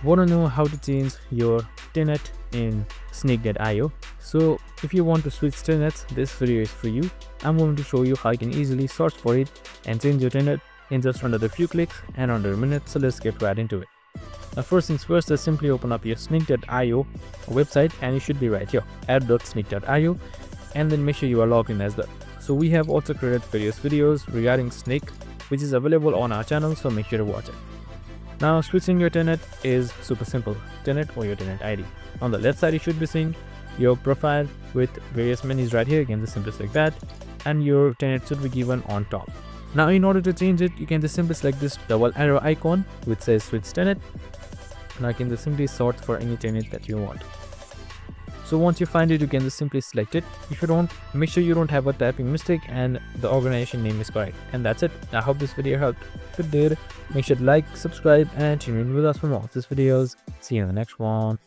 Want to know how to change your tenant in Snyk.io? So if you want to switch tenants, this video is for you. I'm going to show you how you can easily search for it and change your tenant in just under a few clicks and under a minute. So let's get right into it. Now first things first, just simply open up your Snyk.io website and you should be right here, add.snyk.io, and then make sure you are logged in as well. So we have also created various videos regarding Snyk, which is available on our channel, so make sure to watch it. Now switching your tenant is super simple. Tenant or your tenant ID. On the left side you should be seeing your profile with various menus right here. Again, just simply select that and your tenant should be given on top. Now in order to change it, you can just simply select this double arrow icon which says switch tenant. Now you can just simply sort for any tenant that you want. So once you find it, you can just simply select it. If you don't, make sure you don't have a typing mistake and the organization name is correct. And that's it. I hope this video helped. If it did, make sure to like, subscribe and tune in with us for more of these videos. See you in the next one.